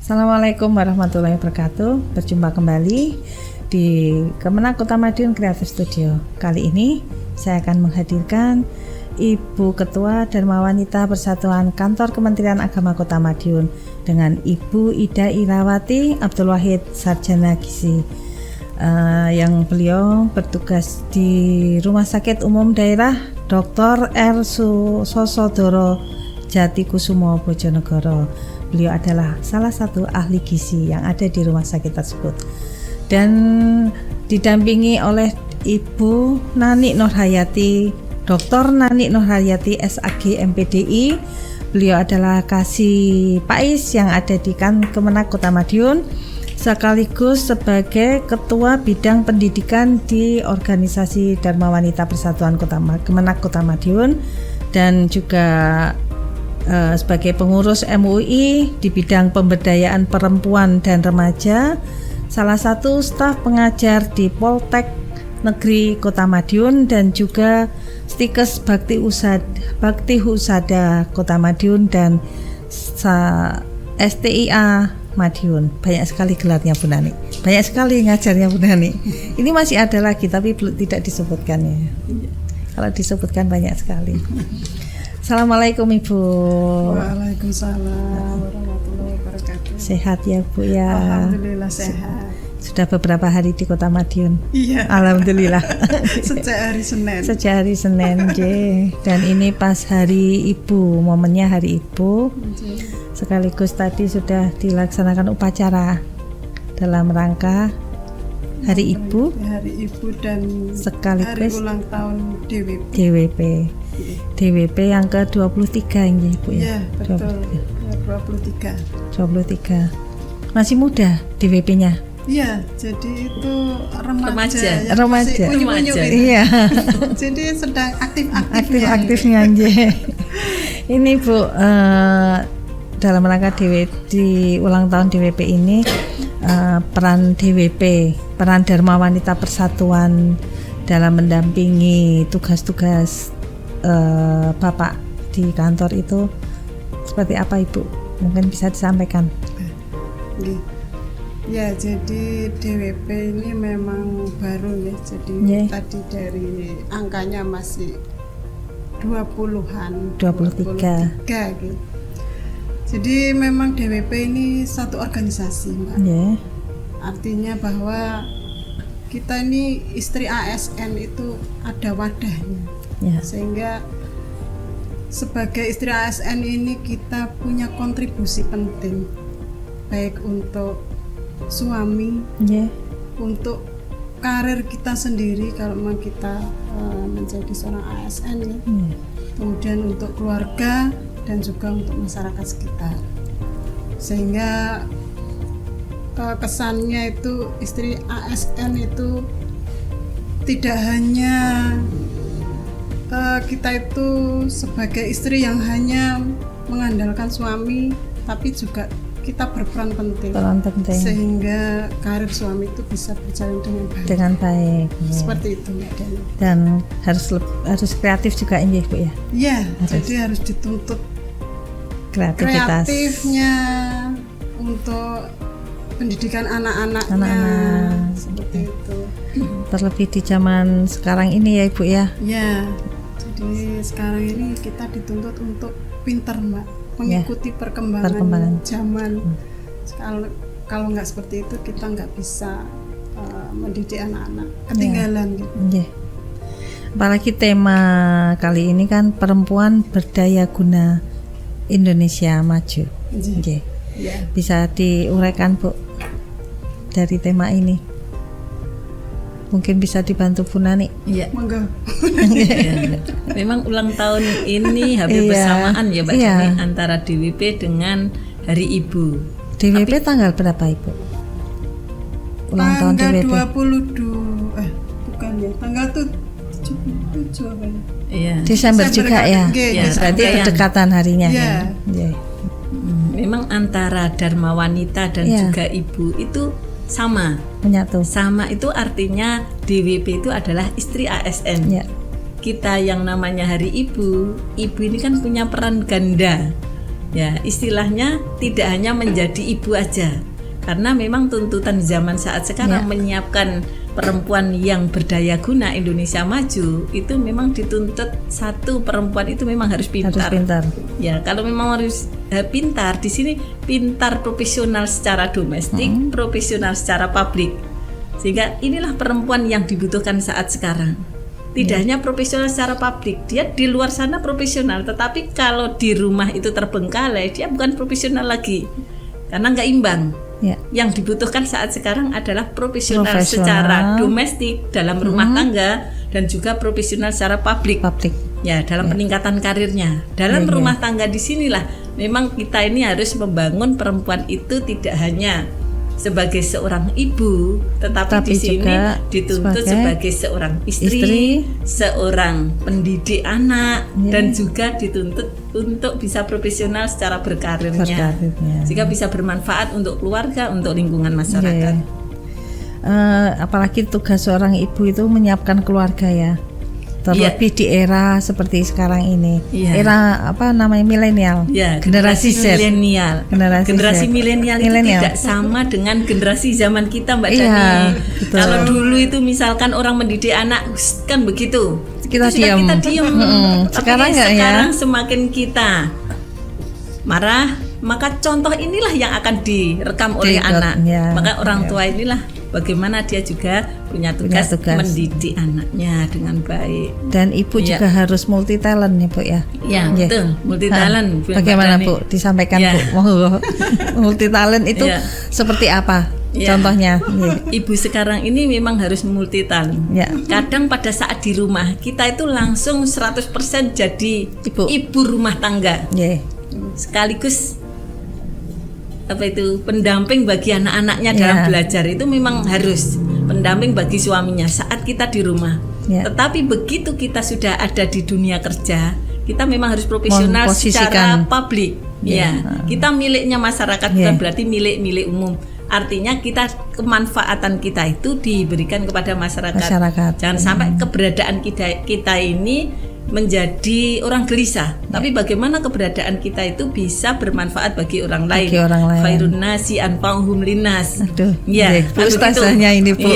Assalamualaikum warahmatullahi wabarakatuh. Berjumpa kembali di Kemenag Kota Madiun Creative Studio. Kali ini saya akan menghadirkan Ibu Ketua Dharma Wanita Persatuan Kantor Kementerian Agama Kota Madiun dengan Ibu Ida Irawati Abdul Wahid Sarjana Gizi, yang beliau bertugas di Rumah Sakit Umum Daerah Dr. R. Sosodoro Jatikusumo Bojonegoro. Beliau adalah salah satu ahli gizi yang ada di rumah sakit tersebut dan didampingi oleh Ibu Nani Nurhayati, Dr. Nani Nurhayati SAG MPDI. Beliau adalah Kasih Pais yang ada di Kemenag Kota Madiun, sekaligus sebagai Ketua Bidang Pendidikan di Organisasi Dharma Wanita Persatuan Kemenag Kota Madiun, dan juga sebagai pengurus MUI di bidang pemberdayaan perempuan dan remaja, salah satu staf pengajar di Poltek Negeri Kota Madiun, dan juga Stikes Bakti Husada Kota Madiun dan STIA Madiun. Banyak sekali gelarnya Bu Nani, banyak sekali ngajarnya Bu Nani. Ini masih ada lagi tapi tidak disebutkan ya. Kalau disebutkan banyak sekali. Assalamualaikum Ibu. Waalaikumsalam warahmatullahi wabarakatuh. Sehat ya Bu ya? Alhamdulillah sehat. Sudah beberapa hari di Kota Madiun? Iya. Alhamdulillah. Sejak hari Senin. Sejak hari Senin, dan ini pas hari Ibu, momennya hari Ibu. Sekaligus tadi sudah dilaksanakan upacara dalam rangka Hari Ibu. Hari Ibu dan sekaligus hari ulang tahun DWP. DWP yang ke-23 ini Bu ya? Iya, betul. 23. Masih muda DWP-nya? Iya, jadi itu remaja. Remaja. Iya. Jadi sedang aktif-aktifnya Ini Bu, dalam rangka di ulang tahun DWP ini, peran DWP, peran Dharma Wanita Persatuan dalam mendampingi tugas-tugas Bapak di kantor itu seperti apa Ibu? Mungkin bisa disampaikan. Ya, jadi DWP ini memang baru ya. Jadi tadi dari angkanya masih 20-an, 23 gitu. Jadi memang DWP ini satu organisasi, Mbak. Artinya bahwa kita ini istri ASN itu ada wadahnya. Sehingga sebagai istri ASN ini kita punya kontribusi penting, baik untuk suami, untuk karir kita sendiri kalau memang kita menjadi seorang ASN ya. Kemudian untuk keluarga dan juga untuk masyarakat sekitar. Sehingga kesannya itu istri ASN itu tidak hanya kita itu sebagai istri yang hanya mengandalkan suami, tapi juga kita berperan penting. Sehingga karir suami itu bisa berjalan dengan baik. Seperti itu Mbak Dani. Dan harus kreatif juga ini Bu ya? Iya, jadi harus dituntut kreatifnya untuk pendidikan anak-anaknya. Seperti itu. Terlebih di zaman sekarang ini ya Ibu ya? Iya, jadi sekarang ini kita dituntut untuk pintar Mbak, mengikuti perkembangan zaman. Kalau nggak seperti itu kita nggak bisa mendidik anak-anak, ketinggalan gitu. Apalagi tema kali ini kan perempuan berdaya guna Indonesia maju. Bisa diuraikan Bu dari tema ini? Mungkin bisa dibantu Bu Nani. Iya. Memang ulang tahun ini hampir bersamaan ya Mbak Jani, antara DWP dengan Hari Ibu. DWP tanggal berapa Ibu? Ulang tahun DWP. Tanggal 7 apa ya? Iya. Desember juga ya. Berarti berdekatan harinya. Memang antara Dharma Wanita dan juga Ibu itu menyatu. Sama itu artinya DWP itu adalah istri ASN. Kita yang namanya Hari Ibu ini kan punya peran ganda Ya, istilahnya tidak hanya menjadi ibu aja. Karena memang tuntutan zaman saat sekarang menyiapkan perempuan yang berdaya guna Indonesia maju, itu memang dituntut satu perempuan itu memang harus pintar. Ya, kalau memang harus pintar, di sini pintar profesional secara domestik, profesional secara publik. Sehingga inilah perempuan yang dibutuhkan saat sekarang. Tidak hanya profesional secara publik, dia di luar sana profesional, tetapi kalau di rumah itu terbengkalai, dia bukan profesional lagi, karena nggak imbang. Yang dibutuhkan saat sekarang adalah profesional secara domestik dalam rumah tangga dan juga profesional secara publik. Ya, dalam peningkatan karirnya. Dalam rumah tangga disinilah memang kita ini harus membangun perempuan itu tidak hanya sebagai seorang ibu, tetapi di sini dituntut sebagai seorang istri, seorang pendidik anak, dan juga dituntut untuk bisa profesional secara berkarirnya, sehingga bisa bermanfaat untuk keluarga, untuk lingkungan masyarakat. Apalagi tugas seorang ibu itu menyiapkan keluarga ya. Terlebih di era seperti sekarang ini, era apa namanya milenial, generasi milenial. Generasi milenial itu tidak sama dengan generasi zaman kita, Mbak Dani. Kalau dulu itu misalkan orang mendidik anak kan begitu, kita diam. Sekarang semakin kita marah, maka contoh inilah yang akan direkam oleh anak. Maka orang tua inilah bagaimana dia juga punya tugas mendidik anaknya dengan baik. Dan ibu juga harus multi talent ya Bu ya. Ya betul, multi talent. Bagaimana Bu? Disampaikan Bu. Multi talent itu seperti apa? Contohnya ibu sekarang ini memang harus multi talent. Kadang pada saat di rumah kita itu langsung 100% jadi ibu rumah tangga. Sekaligus pendamping bagi anak-anaknya dalam belajar, itu memang harus pendamping bagi suaminya saat kita di rumah. Tetapi begitu kita sudah ada di dunia kerja, kita memang harus profesional secara publik. Kita miliknya masyarakat, bukan berarti milik umum. Artinya kemanfaatan kita itu diberikan kepada masyarakat. Jangan sampai keberadaan kita ini menjadi orang gelisah, tapi bagaimana keberadaan kita itu bisa bermanfaat bagi orang lain. Khairun nasi anfa'uhum linnas. Ustazahnya ini Bu.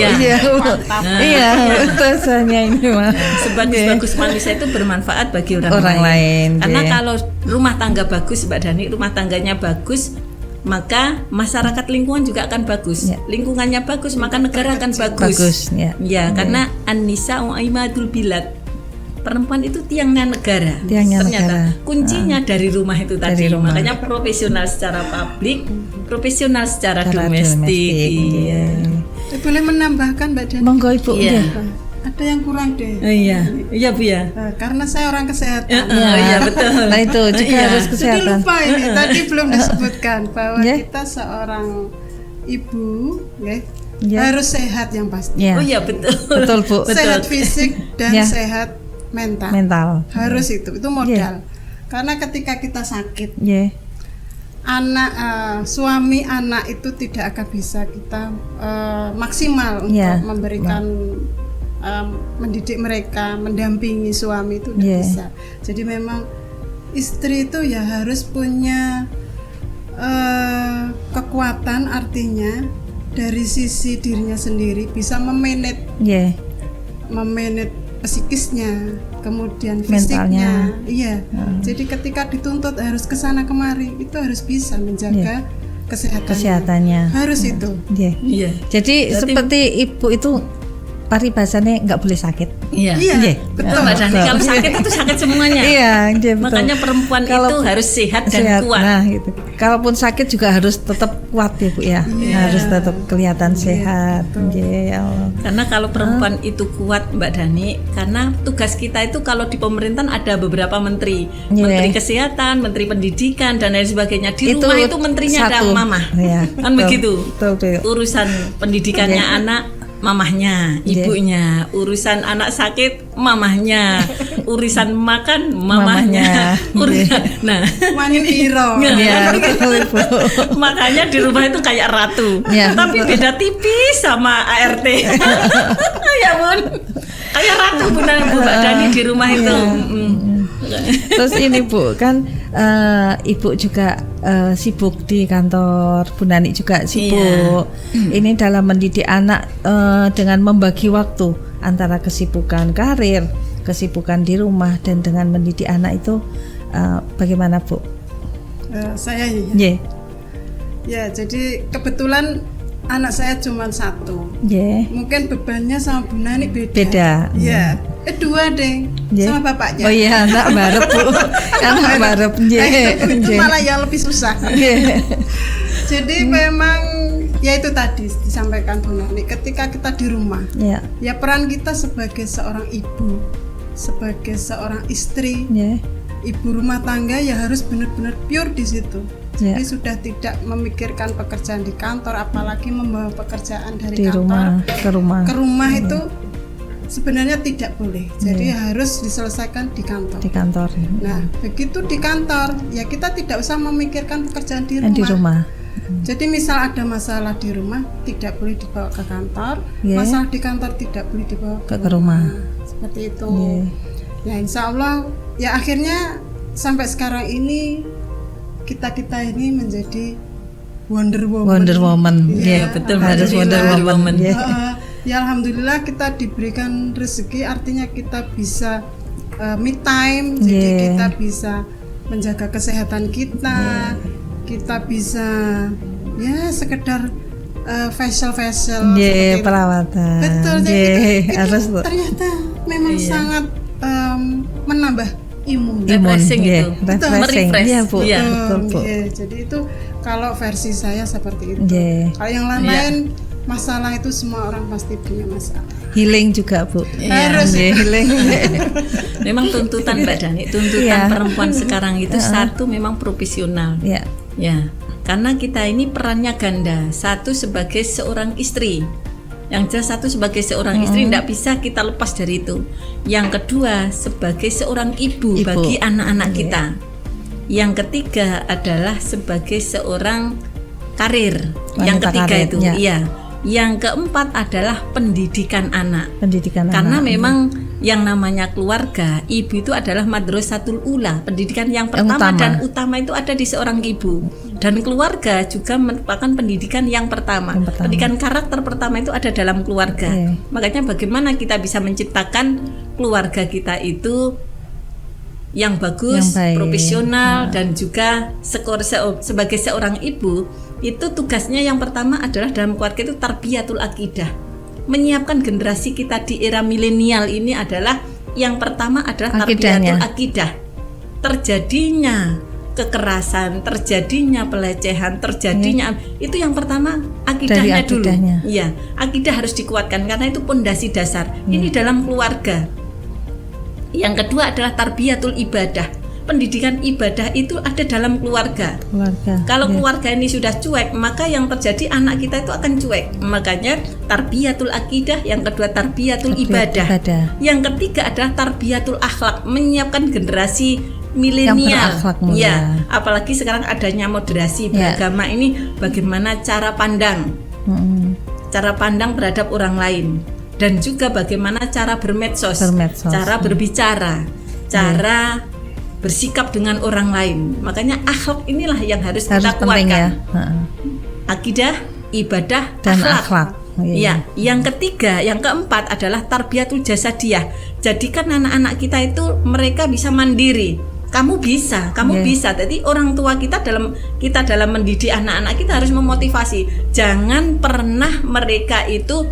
Ustazahnya ini mah. Sebagus-bagus manusia itu bermanfaat bagi orang lain. Karena kalau rumah tangga bagus, Mbak Dani, rumah tangganya bagus, maka masyarakat lingkungan juga akan bagus. Lingkungannya bagus, maka negara akan bagus. Karena an-nisa'u imadul bilad. Perempuan itu tiangnya negara. Ternyata kuncinya dari rumah itu tadi. Makanya profesional secara publik, profesional secara domestik. Boleh menambahkan Mbak Dani? Monggo Ibu. Ada yang kurang deh. Iya Bu ya. Karena saya orang kesehatan. Betul. Nah itu juga harus kesehatan. Jadi lupa ini tadi belum disebutkan bahwa kita seorang ibu, harus sehat yang pasti. Betul Bu. Sehat fisik dan sehat mental. Harus itu modal. Karena ketika kita sakit, anak, suami anak itu tidak akan bisa kita maksimal untuk memberikan mendidik mereka, mendampingi suami itu tidak bisa. Jadi memang istri itu ya harus punya kekuatan, artinya dari sisi dirinya sendiri bisa memanage psikisnya, kemudian fisiknya, Jadi ketika dituntut harus kesana kemari, itu harus bisa menjaga kesehatannya. Harus itu. Jadi seperti ibu itu paribasanya nggak boleh sakit. Betul Mbak Dani. Kalau sakit itu sakit semuanya. Betul. Makanya perempuan itu harus sehat dan kuat. Nah, gitu. Kalaupun sakit juga harus tetap kuat ya Bu ya. Harus tetap kelihatan sehat. Ya Allah. Karena kalau perempuan itu kuat Mbak Dani, karena tugas kita itu kalau di pemerintahan ada beberapa menteri, menteri kesehatan, menteri pendidikan dan lain sebagainya. Di rumah itu menterinya ada mama. Kan begitu. Urusan pendidikannya anak, mamahnya, ibunya, urusan anak sakit, mamahnya, urusan makan, mamahnya, makanya di rumah itu kayak ratu, tapi beda tipis sama ART. Ya Bun, kayak ratu benar Bu Mbak Dani di rumah itu. Terus ini Bu, kan Ibu juga sibuk di kantor, Bu Nani juga sibuk. Ini dalam mendidik anak dengan membagi waktu antara kesibukan karir, kesibukan di rumah, dan dengan mendidik anak itu bagaimana Bu? Saya ya, jadi kebetulan anak saya cuma satu. Mungkin bebannya sama Bu Nani beda. Ya, dua deh. Sama bapaknya. Oh iya, anak barep Bu. Anak barep. Itu malah yang lebih susah. Jadi memang ya itu tadi disampaikan Bu Nani, ketika kita di rumah, ya peran kita sebagai seorang ibu, sebagai seorang istri, ibu rumah tangga ya harus benar-benar pure di situ. Jadi sudah tidak memikirkan pekerjaan di kantor, apalagi membawa pekerjaan dari kantor ke rumah itu sebenarnya tidak boleh. Jadi harus diselesaikan di kantor. Nah, begitu di kantor, ya kita tidak usah memikirkan pekerjaan di rumah. Jadi misal ada masalah di rumah, tidak boleh dibawa ke kantor. Masalah di kantor tidak boleh dibawa ke rumah. Seperti itu. Ya insya Allah, ya akhirnya sampai sekarang ini kita ini menjadi Wonder Woman. Ya, betul, harus Wonder Woman. Ya alhamdulillah kita diberikan rezeki, artinya kita bisa me time, jadi kita bisa menjaga kesehatan kita, kita bisa ya sekedar facial perawatan. Betul, jadi itu ternyata memang sangat menambah imun refreshing itu. Merefresh. Betul. Jadi itu kalau versi saya seperti itu. Kalau yang lain masalah itu semua orang pasti punya masalah. Healing juga Bu. Harus healing. Memang tuntutan Mbak Dani, perempuan sekarang itu satu memang profesional. Ya, karena kita ini perannya ganda. Satu sebagai seorang istri. Yang jelas satu sebagai seorang istri tidak bisa kita lepas dari itu. Yang kedua sebagai seorang ibu bagi anak-anak kita. Yang ketiga adalah sebagai seorang karir. Yang ketiga itu, Yang keempat adalah pendidikan anak. Karena memang yang namanya keluarga, ibu itu adalah madrasatul ula. Pendidikan yang pertama dan utama itu ada di seorang ibu. Dan keluarga juga merupakan pendidikan yang pertama. Pendidikan karakter pertama itu ada dalam keluarga. Makanya bagaimana kita bisa menciptakan keluarga kita itu yang bagus, profesional, dan juga sebagai seorang ibu, itu tugasnya yang pertama adalah dalam keluarga itu tarbiyatul akidah. Menyiapkan generasi kita di era milenial ini adalah yang pertama adalah tarbiyatul akidah. Terjadinya kekerasan, terjadinya pelecehan, terjadinya itu yang pertama akidahnya dulu. Iya, akidah harus dikuatkan karena itu pondasi dasar. Ini dalam keluarga. Yang kedua adalah tarbiyatul ibadah. Pendidikan ibadah itu ada dalam keluarga. Kalau keluarga ini sudah cuek, maka yang terjadi anak kita itu akan cuek. Makanya tarbiyatul akidah, yang kedua tarbiyatul ibadah. Yang ketiga adalah tarbiyatul akhlak, menyiapkan generasi milenial. Ya, apalagi sekarang adanya moderasi beragama ini, bagaimana cara pandang. Cara pandang terhadap orang lain. Dan juga bagaimana cara bermedsos, cara berbicara, cara bersikap dengan orang lain. Makanya akhlak inilah yang harus kita kuatkan. Akidah, ibadah, dan akhlak. Ya, yang ketiga, yang keempat adalah tarbiyatul jasadiyah. Jadikan anak-anak kita itu mereka bisa mandiri. Kamu bisa. Jadi orang tua kita dalam mendidik anak-anak kita harus memotivasi. Jangan pernah mereka itu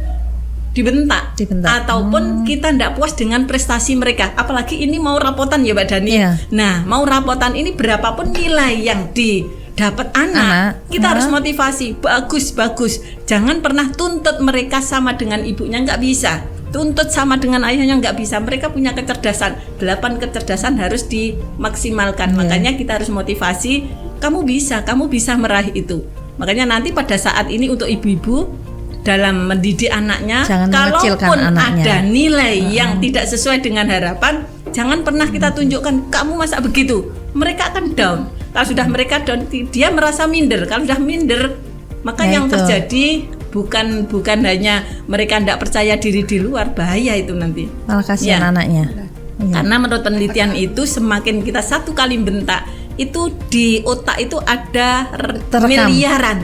dibentak. Ataupun kita tidak puas dengan prestasi mereka. Apalagi ini mau rapotan ya Mbak Dani. Nah, mau rapotan ini berapapun nilai yang didapat anak, kita harus motivasi. Bagus. Jangan pernah tuntut mereka sama dengan ibunya, nggak bisa. Tuntut sama dengan ayahnya nggak bisa. Mereka punya kecerdasan. 8 kecerdasan harus dimaksimalkan. Makanya kita harus motivasi. Kamu bisa meraih itu. Makanya nanti pada saat ini untuk ibu-ibu dalam mendidik anaknya, kalaupun ada nilai yang tidak sesuai dengan harapan, jangan pernah kita tunjukkan kamu masa begitu. Mereka akan down. Kalau sudah mereka down, dia merasa minder. Kalau sudah minder, maka yang terjadi bukan hanya mereka tidak percaya diri di luar, bahaya itu nanti. Malah kasihan anaknya. Karena menurut penelitian itu semakin kita satu kali bentak, itu di otak itu ada Terekam.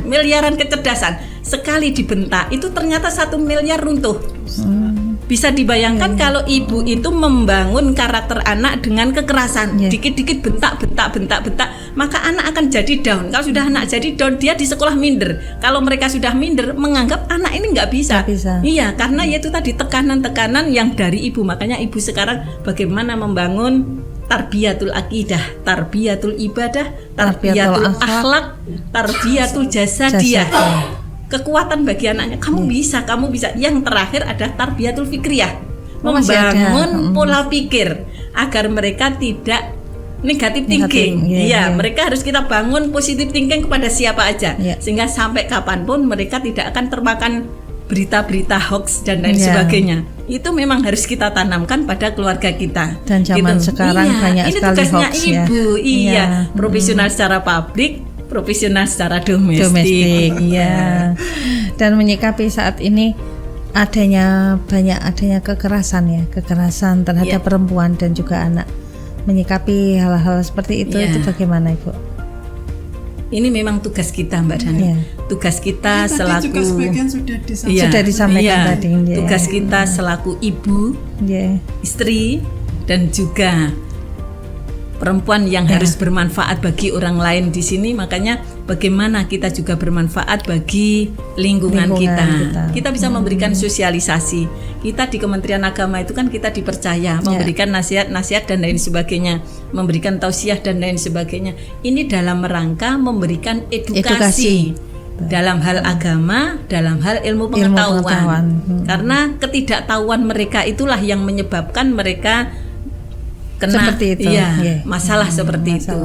miliaran kecerdasan. Sekali dibentak itu ternyata 1 miliar runtuh. Bisa dibayangkan kalau ibu itu membangun karakter anak dengan kekerasan, dikit-dikit bentak, maka anak akan jadi down. Kalau sudah anak jadi down, dia di sekolah minder. Kalau mereka sudah minder, menganggap anak ini nggak bisa. Iya, karena yaitu tadi tekanan-tekanan yang dari ibu. Makanya ibu sekarang bagaimana membangun tarbiyatul akidah, tarbiyatul ibadah, tarbiyatul akhlak, tarbiyatul jasadiyah. Kekuatan bagi anaknya, kamu bisa. Yang terakhir ada tarbiyatul fikriyah, membangun pola pikir agar mereka tidak negatif thinking. Mereka harus kita bangun positive thinking kepada siapa aja, sehingga sampai kapanpun mereka tidak akan termakan berita-berita hoax dan lain sebagainya. Itu memang harus kita tanamkan pada keluarga kita. Dan zaman sekarang banyak ini sekali tugasnya hoax ibu. Profesional secara publik, profesional secara domestik. Dan menyikapi saat ini adanya kekerasan terhadap perempuan dan juga anak. Menyikapi hal-hal seperti itu bagaimana Ibu? Ini memang tugas kita Mbak Dani. Tugas kita selaku juga sebagian sudah disampaikan tadi. Tugas kita selaku ibu, istri dan juga perempuan yang harus bermanfaat bagi orang lain di sini. Makanya bagaimana kita juga bermanfaat bagi lingkungan kita. Kita bisa memberikan sosialisasi. Kita di Kementerian Agama itu kan kita dipercaya memberikan nasihat-nasihat dan lain sebagainya, memberikan tausiah dan lain sebagainya. Ini dalam rangka memberikan edukasi. Dalam hal agama, dalam hal ilmu pengetahuan. Karena ketidaktahuan mereka itulah yang menyebabkan mereka kena masalah seperti itu.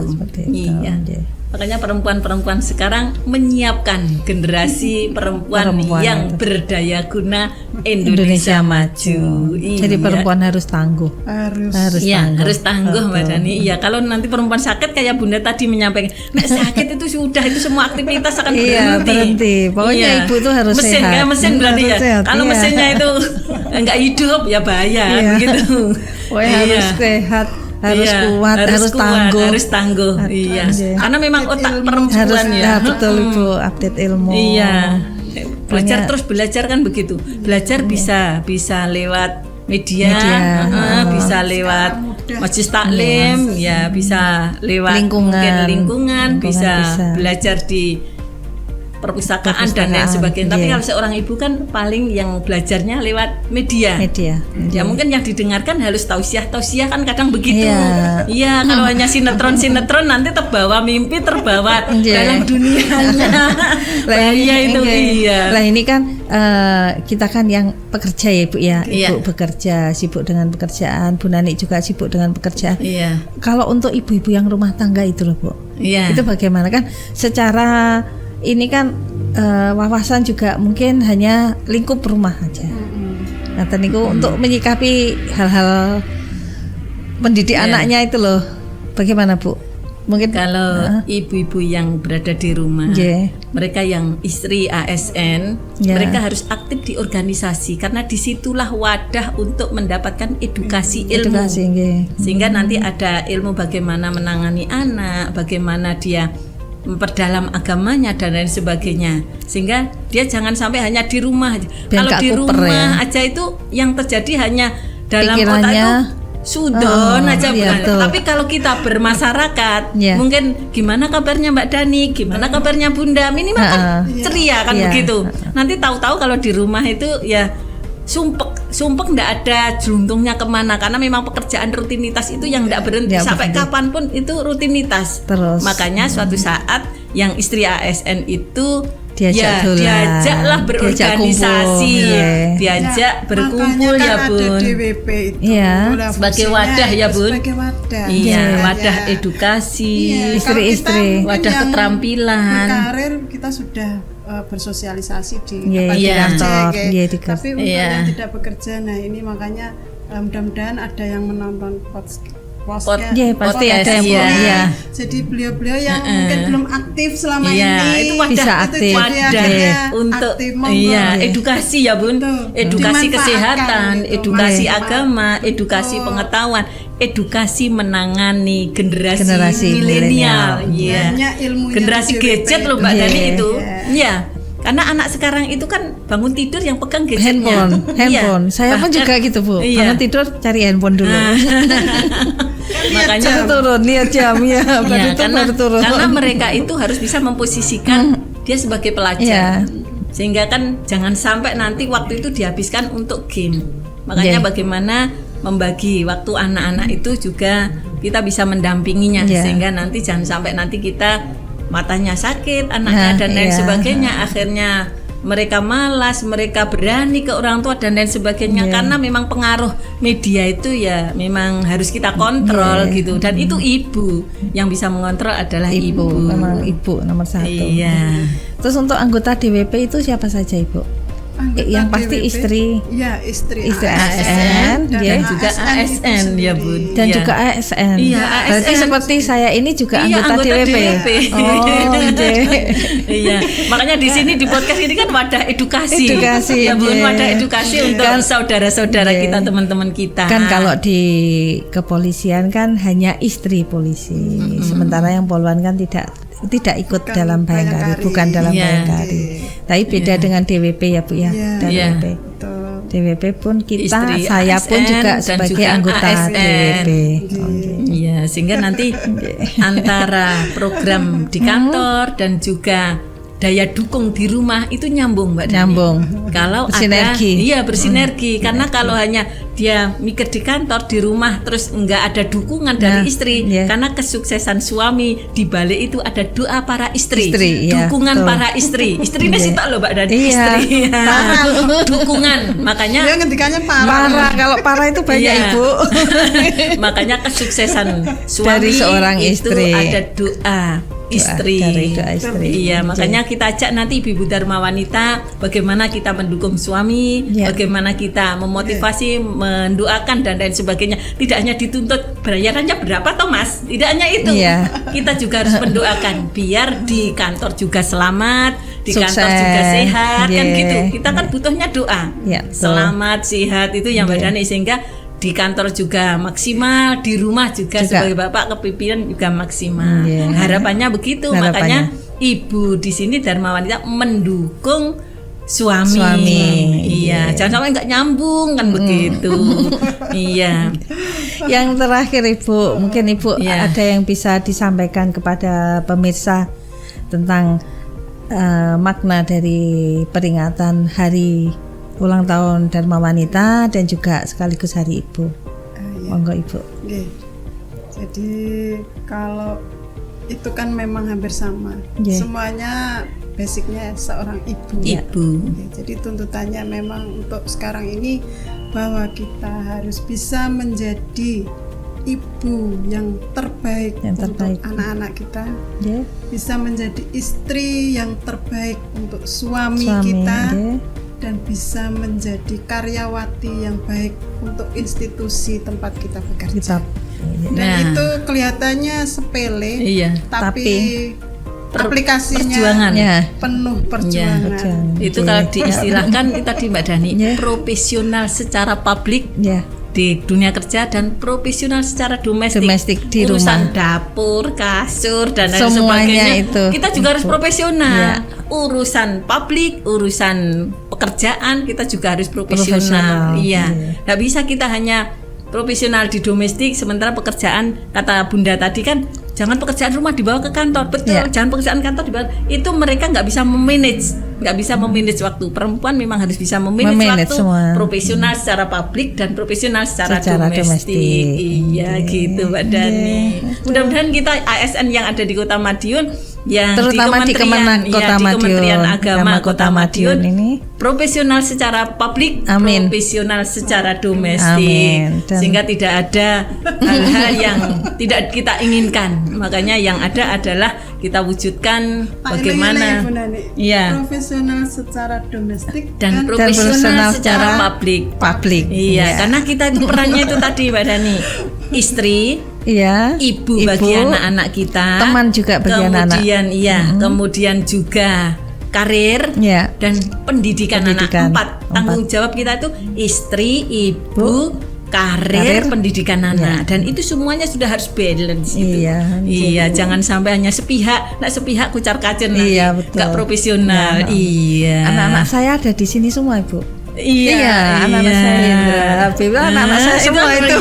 Makanya perempuan-perempuan sekarang menyiapkan generasi perempuan yang berdaya guna Indonesia maju. Jadi perempuan harus tangguh. Harus tangguh Mbak Dani. Iya, kalau nanti perempuan sakit kayak Bunda tadi menyampaikan, sakit itu sudah, itu semua aktivitas akan berhenti. Pokoknya ibu itu harus mesin, sehat. Mesin berarti kalau mesinnya itu enggak hidup ya bahaya begitu. Harus sehat. Harus kuat, harus tangguh. Karena memang otak perempuan betul Ibu, update ilmu. Belajar terus belajar kan begitu. Belajar bisa lewat media. Bisa lewat majelis taklim, bisa lewat lingkungan, bisa belajar di perpustakaan dan lain sebagainya. Tapi kalau seorang ibu kan paling yang belajarnya lewat media. Ya mungkin yang didengarkan harus tausiah kan kadang begitu. Kalau hanya sinetron nanti terbawa mimpi, terbawa dalam dunianya. Bahaya itu. Lah ini kan kita kan yang pekerja ya Ibu ya. Ibu bekerja, sibuk dengan pekerjaan, Bu Nani juga sibuk dengan pekerjaan. Kalau untuk ibu-ibu yang rumah tangga itu loh Bu. Itu bagaimana kan secara ini kan wawasan juga mungkin hanya lingkup rumah aja. Nah, niku untuk menyikapi hal-hal pendidik anaknya itu loh, bagaimana Bu? Mungkin kalau ibu-ibu yang berada di rumah, mereka yang istri ASN, mereka harus aktif di organisasi karena disitulah wadah untuk mendapatkan edukasi ilmu. Sehingga nanti ada ilmu bagaimana menangani anak, bagaimana dia memperdalam agamanya dan lain sebagainya, sehingga dia jangan sampai hanya di rumah. Kalau di rumah aja itu yang terjadi hanya dalam otak itu sudon aja bukan. Tapi kalau kita bermasyarakat, mungkin gimana kabarnya Mbak Dani, gimana kabarnya Bunda, minimal kan ceria kan begitu. Nanti tahu-tahu kalau di rumah itu sumpek nggak ada jeruntungnya kemana, karena memang pekerjaan rutinitas itu yang nggak berhenti sampai kapanpun itu rutinitas. Makanya suatu saat yang istri ASN itu diajaklah berorganisasi, diajak berkumpul ya Bun. Sebagai wadah ya Bun. Wadah edukasi, istri-istri, wadah keterampilan. Karir kita sudah bersosialisasi di kantor, tapi untuk yang tidak bekerja, nah ini makanya mudah-mudahan ada yang menonton podcast. Pasti ada yang Jadi beliau-beliau yang mungkin belum aktif selama ini itu bisa aktif untuk edukasi ya Bun, edukasi kesehatan, edukasi agama, edukasi pengetahuan. edukasi menangani generasi Generasi milenial. Iya. Banyak ilmunya Generasi di DWP. gadget loh Mbak Iya. Dani itu. Iya. Karena anak sekarang itu kan bangun tidur yang pegang gadgetnya. handphone. Iya. Saya pun Bahkan- juga gitu Bu. Iya. Bangun tidur cari handphone dulu. Makanya Baru turun lihat jam ya. Baru Iya, itu baru turun. karena mereka itu harus bisa memposisikan dia sebagai pelajar. Iya. Sehingga kan jangan sampai nanti waktu itu dihabiskan untuk game. Makanya Iya. bagaimana membagi waktu anak-anak itu juga kita bisa mendampinginya Iya. sehingga nanti jangan sampai nanti kita matanya sakit, anaknya Nah, dan lain iya. sebagainya, akhirnya mereka malas, mereka berani ke orang tua dan lain sebagainya. Iya. Karena memang pengaruh media itu ya memang harus kita kontrol Iya. gitu, dan itu ibu yang bisa mengontrol adalah ibu. Memang ibu nomor 1. Iya. Terus untuk anggota DWP itu siapa saja Ibu? Anggota Yang pasti DWP, istri. Iya, istri ASN, dan ya. Juga itu ASN, ya, sendiri. Bun. Dan Iya. juga ASN. Iya, Berarti ASN. seperti saya ini juga Iya, anggota DWP. Oh, iya. iya. Makanya di sini di podcast ini kan wadah edukasi. Edukasi, Ya, Bun, iya. wadah edukasi untuk Kan- saudara-saudara iya. kita, teman-teman kita. Kan kalau di kepolisian kan hanya istri polisi. Sementara yang poluan kan tidak ikut Bukan dalam bayangkari, bayangkari. bukan dalam Iya. bayangkari. Tapi beda dengan DWP ya Bu ya. Iya. DWP. Betul. DWP pun kita, Istri saya pun ASN juga dan sebagai juga anggota ASN. DWP. Iya, sehingga nanti antara program di kantor dan juga daya dukung di rumah itu nyambung Mbak Dani. Nyambung. Kalau Bersinergi. ada, iya bersinergi. Karena kalau hanya dia mikir di kantor, di rumah, terus nggak ada dukungan dari istri. iya. Karena kesuksesan suami di balik itu ada doa para istri, Istri, iya, dukungan betul. para istri. Istrinya Iya. sih tak loh Mbak Dani. Iya. Istri, dukungan. Makanya Dia ngendikannya parah. Parah, kalau parah itu banyak Iya. Ibu. makanya kesuksesan suami Dari seorang itu istri. ada doa istri. Dari doa istri. Iya, makanya kita ajak nanti ibu-ibu Dharma Wanita bagaimana kita mendukung suami, Iya. bagaimana kita memotivasi, mendoakan dan lain sebagainya. Tidak hanya dituntut bayarannya berapa toh Mas, tidak hanya itu. Iya. Kita juga harus mendoakan biar di kantor juga selamat, di kantor Sukses. juga sehat, kan Iya. gitu. Kita kan butuhnya doa. Iya, betul. Selamat, sehat itu yang Mbak Dani, sehingga di kantor juga maksimal, di rumah juga sebagai bapak kepimpinan juga maksimal. Iya. Harapannya begitu, Harapannya. makanya ibu di sini Dharma Wanita mendukung suami. Iya, jangan sampai nggak nyambung kan begitu. Iya. Yang terakhir Ibu, mungkin Ibu Iya. ada yang bisa disampaikan kepada pemirsa tentang makna dari peringatan hari ulang tahun Dharma Wanita dan juga sekaligus hari Ibu. Iya. Monggo Ibu. Oke. Jadi kalau itu kan memang hampir sama. Iya. Semuanya basicnya seorang ibu. Ibu. Oke, jadi tuntutannya memang untuk sekarang ini bahwa kita harus bisa menjadi ibu yang terbaik, Yang terbaik. untuk anak-anak kita, Ya, bisa menjadi istri yang terbaik untuk suami suami kita, ya. dan bisa menjadi karyawati yang baik untuk institusi tempat kita bekerja. Kita Dan Nah. itu kelihatannya sepele, Iya. tapi aplikasinya Perjuangan. ya. penuh perjuangan. Perjuangan. Itu Oke. kalau diistilahkan tadi Mbak Dani, Iya. profesional secara publik Ya, di dunia kerja dan profesional secara domestik. Domestik di urusan rumah. dapur, kasur dan lain Semuanya sebagainya. itu. Kita juga harus profesional. Ya. Urusan publik, urusan pekerjaan kita juga harus Profesional, profesional. iya. Iya. Nggak bisa kita hanya profesional di domestik sementara pekerjaan, kata Bunda tadi kan, jangan pekerjaan rumah dibawa ke kantor. Betul, Ya. jangan pekerjaan kantor dibawa. Itu mereka nggak bisa memanage waktu. Perempuan memang harus bisa memanage Memanage waktu, semua. profesional secara publik dan profesional secara Secara domestik. domestik. Iya, gitu Mbak Dani. Mudah-mudahan kita ASN yang ada di Kota Madiun, yang terutama di Kemenag Kota di Kementerian Madiun, Agama Kota Madiun ini. profesional secara publik, Amin. profesional secara domestik, Amin. Dan- sehingga tidak ada hal-hal yang tidak kita inginkan. Makanya yang ada adalah kita wujudkan Pak, bagaimana, ini Ibu Nani. Iya. Profesional secara domestik dan profesional profesional secara secara publik. Publik. Iya, karena kita itu perannya itu tadi Mbak Dani, istri, Iya. ibu bagi anak-anak kita, Teman juga bagi anak-anak. kemudian iya, kemudian juga karir Ya. dan pendidikan anak. Pendidikan. Empat tanggung jawab kita itu istri, ibu, karir pendidikan anak, dan itu semuanya sudah harus balance gitu. Iya, jangan sampai hanya sepihak, sepihak kucar-kacir nanti nggak profesional. Anak-anak saya ada di sini semua, Ibu. Anak-anak iya. saya Indra, anak-anak saya semua itu,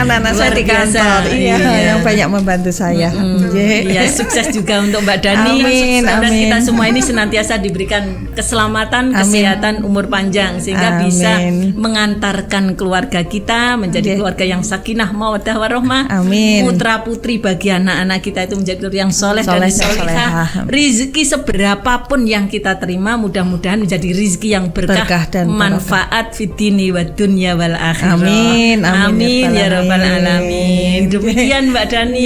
anak-anak saya di kantor, yang banyak membantu saya. Iya, sukses juga untuk Mbak Dani. Dan kita semua ini senantiasa diberikan keselamatan, kesehatan, umur panjang sehingga bisa mengantarkan keluarga kita menjadi keluarga yang sakinah, mawaddah warahmah. Putra putri bagi anak-anak kita itu menjadi keluarga yang soleh dan solehah. Rizki seberapapun yang kita terima mudah-mudahan menjadi rizki yang berkah dan manfaat fitini wa dunya wal akhirah. Amin ya rabbal alamin. Demikian Mbak Dani.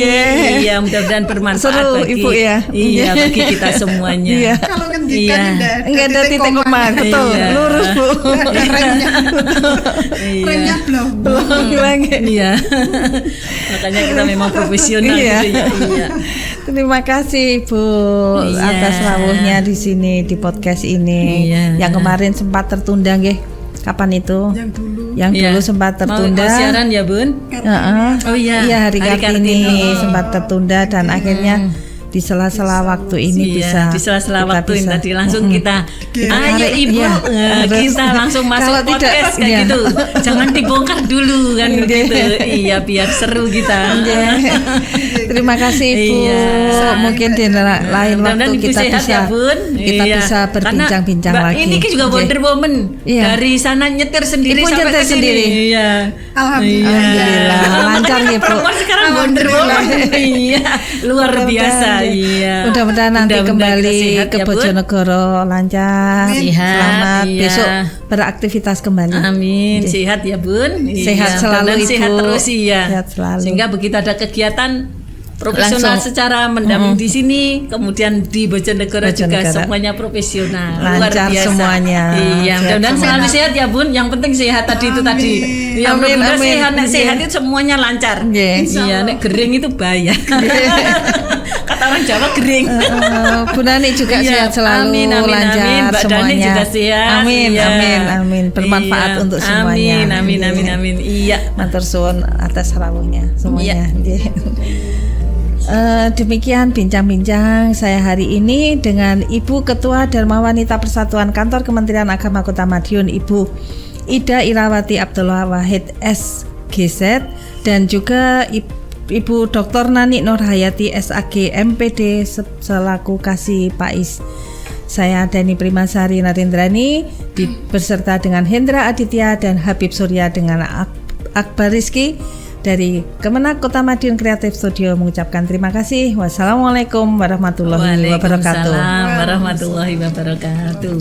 Iya, mudah-mudahan bermanfaat seru, bagi Ibu ya. Iya, bagi kita semuanya. Kalau ngendikan enggak ada titik koma, betul. Lurus, Bu. Ada remnya belum. Iya. Makanya kita memang profesional gitu ya. Iya. Terima kasih Ibu atas rawuhnya di sini di podcast ini. Yang kemarin sempat tertunda nggih. Kapan itu? Yang dulu sempat tertunda. Mau siaran ya, Bun? Iya, hari Kartini sempat tertunda dan akhirnya di sela-sela waktu ini bisa di sela-sela waktu ini tadi langsung kita ayo Ibu kita langsung masuk podcast kayak gitu, jangan dibongkar dulu kan begitu. Iya, biar seru kita. Terima kasih Ibu. Mungkin di lain waktu kita bisa berbincang-bincang lagi. Ini juga Wonder Woman dari sana nyetir sendiri sampai ke sini. Iya. Alhamdulillah lancar ya Bu. Sekarang Wonder Woman. Iya, luar biasa. Iya. Mudah-mudahan nanti kembali ke Bojonegoro lancar, selamat, besok beraktivitas kembali. Amin. Sehat ya Bun. Sehat selalu Ibu. Sehat terus Sehat selalu. Sehingga begitu ada kegiatan profesional secara mendamping di sini, kemudian di Bojonegoro juga semuanya profesional, lancar luar biasa semuanya. Iya, mudah-mudahan selalu sehat ya Bun. Yang penting sehat tadi itu tadi. Ya, mudah-mudahan sehat itu semuanya lancar. Iya, nek gering itu bahaya. Kata orang Jawa gering. Bu Nani juga sehat selalu, lancar Mbak semuanya. Dani juga sehat. Amin. Bermanfaat untuk semuanya. Amin. Iya. Matur suwun atas rawuhnya semuanya. Demikian bincang-bincang saya hari ini dengan Ibu Ketua Dharma Wanita Persatuan Kantor Kementerian Agama Kota Madiun, Ibu Ida Irawati Abdullah Wahid SGZ, dan juga Ibu Dr. Nani Nurhayati SAG MPD selaku Kasih Pais. Saya Dani Primasari Narendrani beserta dengan Hendra Aditya dan Habib Surya dengan Akbar Rizky dari Kemenak Kota Madiun Creative Studio mengucapkan terima kasih. Wassalamualaikum warahmatullahi wabarakatuh. Waalaikumsalam warahmatullahi wabarakatuh.